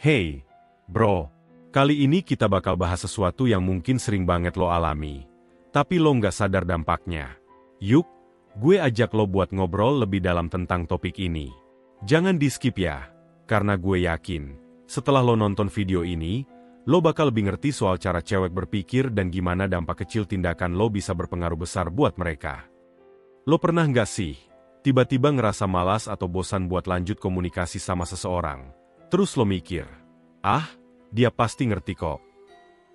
Hey, bro. Kali ini kita bakal bahas sesuatu yang mungkin sering banget lo alami. Tapi lo nggak sadar dampaknya. Yuk, gue ajak lo buat ngobrol lebih dalam tentang topik ini. Jangan di-skip ya, karena gue yakin, setelah lo nonton video ini, lo bakal lebih ngerti soal cara cewek berpikir dan gimana dampak kecil tindakan lo bisa berpengaruh besar buat mereka. Lo pernah nggak sih, tiba-tiba ngerasa malas atau bosan buat lanjut komunikasi sama seseorang? Terus lo mikir, dia pasti ngerti kok.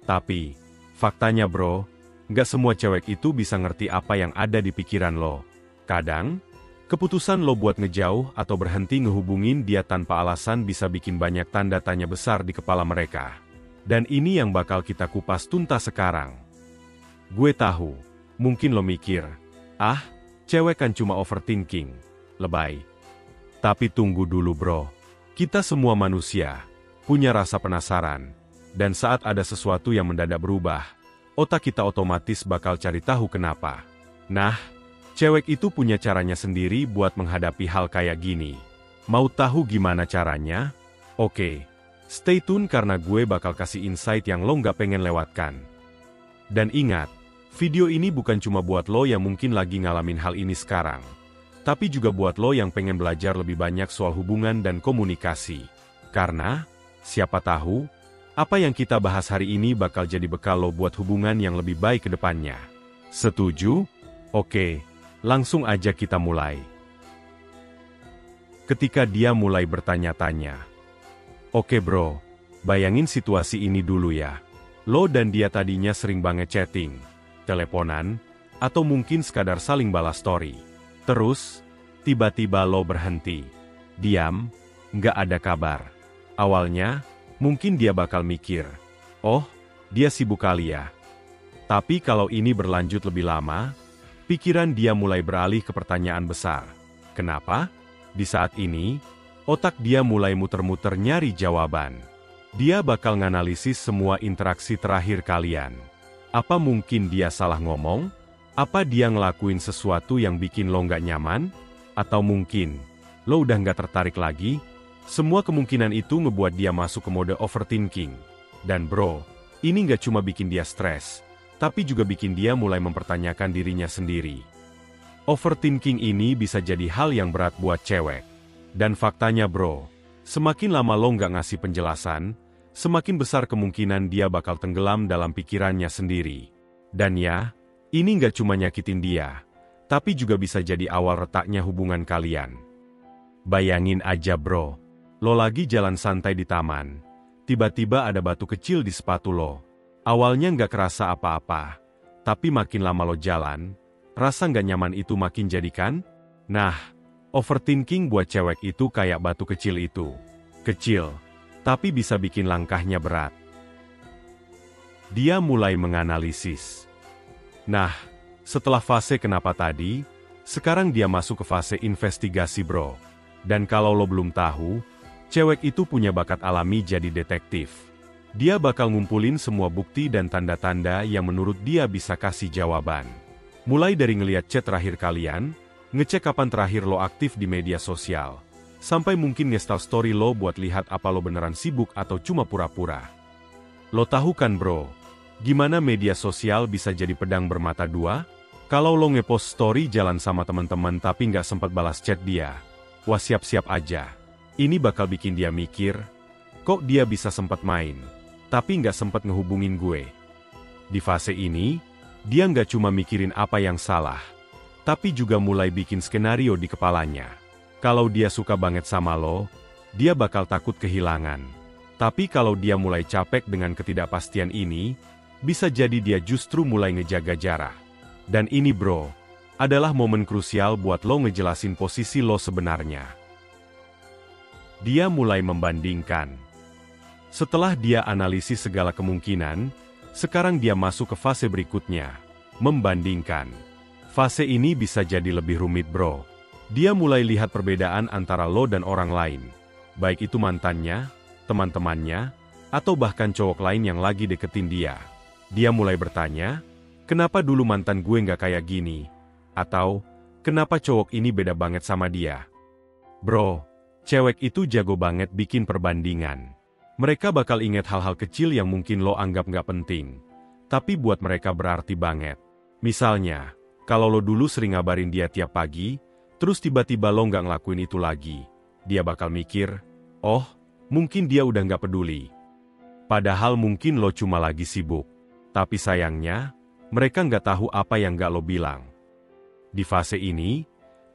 Tapi, faktanya bro, nggak semua cewek itu bisa ngerti apa yang ada di pikiran lo. Kadang, keputusan lo buat ngejauh atau berhenti ngehubungin dia tanpa alasan bisa bikin banyak tanda tanya besar di kepala mereka. Dan ini yang bakal kita kupas tuntas sekarang. Gue tahu, mungkin lo mikir, cewek kan cuma overthinking, lebay. Tapi tunggu dulu bro. Kita semua manusia, punya rasa penasaran, dan saat ada sesuatu yang mendadak berubah, otak kita otomatis bakal cari tahu kenapa. Nah, cewek itu punya caranya sendiri buat menghadapi hal kayak gini. Mau tahu gimana caranya? Oke, stay tune karena gue bakal kasih insight yang lo nggak pengen lewatkan. Dan ingat, video ini bukan cuma buat lo yang mungkin lagi ngalamin hal ini sekarang, tapi juga buat lo yang pengen belajar lebih banyak soal hubungan dan komunikasi. Karena, siapa tahu, apa yang kita bahas hari ini bakal jadi bekal lo buat hubungan yang lebih baik ke depannya. Setuju? Oke, langsung aja kita mulai. Ketika dia mulai bertanya-tanya. Oke bro, bayangin situasi ini dulu ya. Lo dan dia tadinya sering banget chatting, teleponan, atau mungkin sekadar saling balas story. Terus, tiba-tiba lo berhenti. Diam, nggak ada kabar. Awalnya, mungkin dia bakal mikir, dia sibuk kali ya. Tapi kalau ini berlanjut lebih lama, pikiran dia mulai beralih ke pertanyaan besar. Kenapa? Di saat ini, otak dia mulai muter-muter nyari jawaban. Dia bakal nganalisis semua interaksi terakhir kalian. Apa mungkin dia salah ngomong? Apa dia ngelakuin sesuatu yang bikin lo nggak nyaman? Atau mungkin, lo udah nggak tertarik lagi? Semua kemungkinan itu ngebuat dia masuk ke mode overthinking. Dan bro, ini nggak cuma bikin dia stres, tapi juga bikin dia mulai mempertanyakan dirinya sendiri. Overthinking ini bisa jadi hal yang berat buat cewek. Dan faktanya bro, semakin lama lo nggak ngasih penjelasan, semakin besar kemungkinan dia bakal tenggelam dalam pikirannya sendiri. Dan ya, ini nggak cuma nyakitin dia, tapi juga bisa jadi awal retaknya hubungan kalian. Bayangin aja bro, lo lagi jalan santai di taman, tiba-tiba ada batu kecil di sepatu lo. Awalnya nggak kerasa apa-apa, tapi makin lama lo jalan, rasa nggak nyaman itu makin jadi kan? Nah, overthinking buat cewek itu kayak batu kecil itu. Kecil, tapi bisa bikin langkahnya berat. Dia mulai menganalisis. Nah, setelah fase kenapa tadi, sekarang dia masuk ke fase investigasi bro. Dan kalau lo belum tahu, cewek itu punya bakat alami jadi detektif. Dia bakal ngumpulin semua bukti dan tanda-tanda yang menurut dia bisa kasih jawaban. Mulai dari ngeliat chat terakhir kalian, ngecek kapan terakhir lo aktif di media sosial, sampai mungkin nge-stalk story lo buat lihat apa lo beneran sibuk atau cuma pura-pura. Lo tahu kan bro, gimana media sosial bisa jadi pedang bermata dua? Kalau lo ngepost story jalan sama teman-teman tapi nggak sempat balas chat dia, wah siap-siap aja. Ini bakal bikin dia mikir, kok dia bisa sempat main, tapi nggak sempat ngehubungin gue. Di fase ini, dia nggak cuma mikirin apa yang salah, tapi juga mulai bikin skenario di kepalanya. Kalau dia suka banget sama lo, dia bakal takut kehilangan. Tapi kalau dia mulai capek dengan ketidakpastian ini, bisa jadi dia justru mulai ngejaga jarak. Dan ini bro, adalah momen krusial buat lo ngejelasin posisi lo sebenarnya. Dia mulai membandingkan. Setelah dia analisis segala kemungkinan, sekarang dia masuk ke fase berikutnya, membandingkan. Fase ini bisa jadi lebih rumit bro. Dia mulai lihat perbedaan antara lo dan orang lain, baik itu mantannya, teman-temannya, atau bahkan cowok lain yang lagi deketin dia. Dia mulai bertanya, kenapa dulu mantan gue nggak kayak gini? Atau, kenapa cowok ini beda banget sama dia? Bro, cewek itu jago banget bikin perbandingan. Mereka bakal ingat hal-hal kecil yang mungkin lo anggap nggak penting, tapi buat mereka berarti banget. Misalnya, kalau lo dulu sering ngabarin dia tiap pagi, terus tiba-tiba lo nggak ngelakuin itu lagi, dia bakal mikir, oh, mungkin dia udah nggak peduli. Padahal mungkin lo cuma lagi sibuk. Tapi sayangnya, mereka nggak tahu apa yang nggak lo bilang. Di fase ini,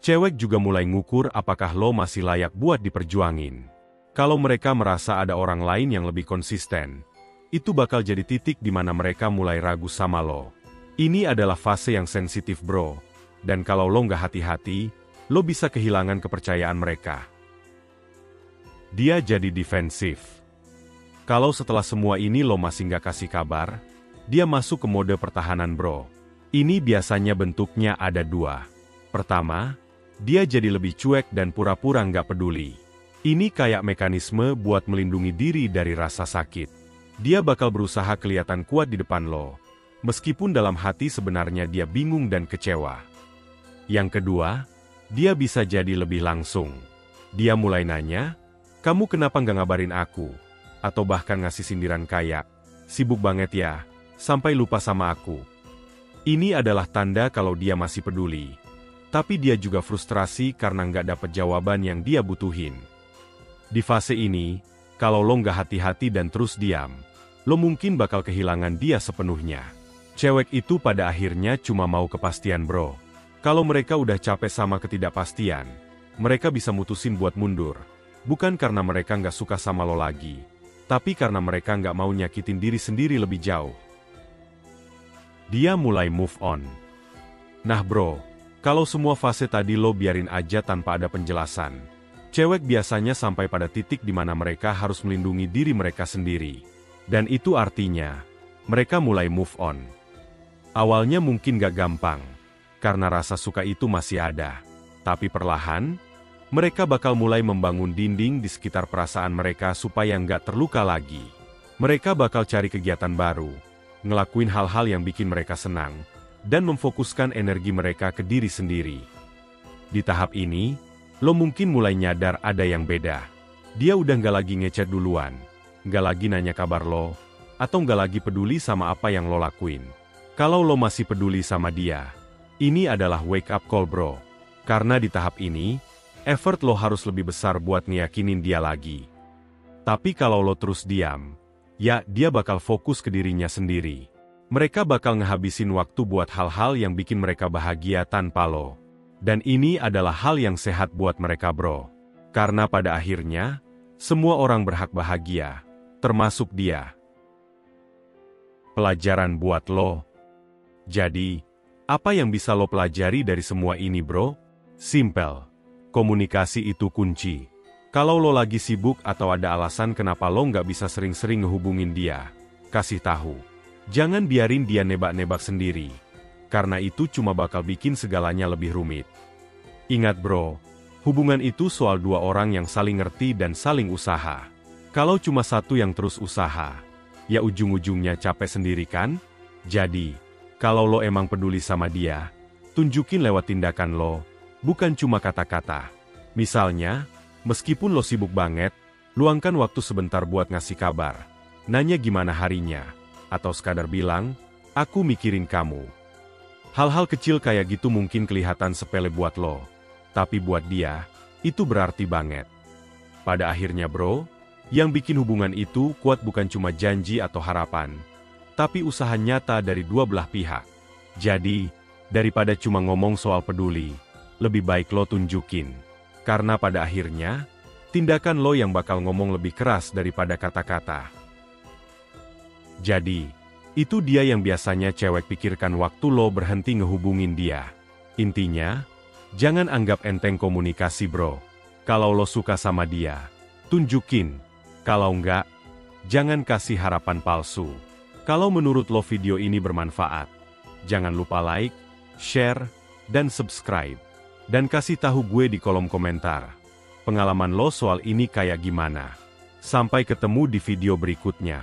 cewek juga mulai ngukur apakah lo masih layak buat diperjuangin. Kalau mereka merasa ada orang lain yang lebih konsisten, itu bakal jadi titik di mana mereka mulai ragu sama lo. Ini adalah fase yang sensitif bro, dan kalau lo nggak hati-hati, lo bisa kehilangan kepercayaan mereka. Dia jadi defensif. Kalau setelah semua ini lo masih nggak kasih kabar, dia masuk ke mode pertahanan bro. Ini biasanya bentuknya ada dua. Pertama, dia jadi lebih cuek dan pura-pura nggak peduli. Ini kayak mekanisme buat melindungi diri dari rasa sakit. Dia bakal berusaha kelihatan kuat di depan lo, meskipun dalam hati sebenarnya dia bingung dan kecewa. Yang kedua, dia bisa jadi lebih langsung. Dia mulai nanya, kamu kenapa nggak ngabarin aku? Atau bahkan ngasih sindiran kayak, sibuk banget ya, sampai lupa sama aku. Ini adalah tanda kalau dia masih peduli. Tapi dia juga frustrasi karena nggak dapet jawaban yang dia butuhin. Di fase ini, kalau lo nggak hati-hati dan terus diam, lo mungkin bakal kehilangan dia sepenuhnya. Cewek itu pada akhirnya cuma mau kepastian bro. Kalau mereka udah capek sama ketidakpastian, mereka bisa mutusin buat mundur. Bukan karena mereka nggak suka sama lo lagi, tapi karena mereka nggak mau nyakitin diri sendiri lebih jauh. Dia mulai move on. Nah bro, kalau semua fase tadi lo biarin aja tanpa ada penjelasan, cewek biasanya sampai pada titik di mana mereka harus melindungi diri mereka sendiri. Dan itu artinya, mereka mulai move on. Awalnya mungkin gak gampang, karena rasa suka itu masih ada. Tapi perlahan, mereka bakal mulai membangun dinding di sekitar perasaan mereka supaya nggak terluka lagi. Mereka bakal cari kegiatan baru, ngelakuin hal-hal yang bikin mereka senang, dan memfokuskan energi mereka ke diri sendiri. Di tahap ini, lo mungkin mulai nyadar ada yang beda. Dia udah nggak lagi ngechat duluan, nggak lagi nanya kabar lo, atau nggak lagi peduli sama apa yang lo lakuin. Kalau lo masih peduli sama dia, ini adalah wake up call bro. Karena di tahap ini, effort lo harus lebih besar buat ngeyakinin dia lagi. Tapi kalau lo terus diam, ya dia bakal fokus ke dirinya sendiri. Mereka bakal ngehabisin waktu buat hal-hal yang bikin mereka bahagia tanpa lo. Dan ini adalah hal yang sehat buat mereka bro. Karena pada akhirnya, semua orang berhak bahagia, termasuk dia. Pelajaran buat lo. Jadi, apa yang bisa lo pelajari dari semua ini bro? Simple. Komunikasi itu kunci. Kalau lo lagi sibuk atau ada alasan kenapa lo nggak bisa sering-sering ngehubungin dia, kasih tahu. Jangan biarin dia nebak-nebak sendiri. Karena itu cuma bakal bikin segalanya lebih rumit. Ingat bro, hubungan itu soal dua orang yang saling ngerti dan saling usaha. Kalau cuma satu yang terus usaha, ya ujung-ujungnya capek sendiri kan? Jadi, kalau lo emang peduli sama dia, tunjukin lewat tindakan lo, bukan cuma kata-kata. Misalnya, meskipun lo sibuk banget, luangkan waktu sebentar buat ngasih kabar, nanya gimana harinya, atau sekadar bilang, aku mikirin kamu. Hal-hal kecil kayak gitu mungkin kelihatan sepele buat lo, tapi buat dia, itu berarti banget. Pada akhirnya bro, yang bikin hubungan itu kuat bukan cuma janji atau harapan, tapi usaha nyata dari dua belah pihak. Jadi, daripada cuma ngomong soal peduli, lebih baik lo tunjukin. Karena pada akhirnya, tindakan lo yang bakal ngomong lebih keras daripada kata-kata. Jadi, itu dia yang biasanya cewek pikirkan waktu lo berhenti ngehubungin dia. Intinya, jangan anggap enteng komunikasi bro. Kalau lo suka sama dia, tunjukin. Kalau enggak, jangan kasih harapan palsu. Kalau menurut lo video ini bermanfaat, jangan lupa like, share, dan subscribe. Dan kasih tahu gue di kolom komentar. Pengalaman lo soal ini kayak gimana? Sampai ketemu di video berikutnya.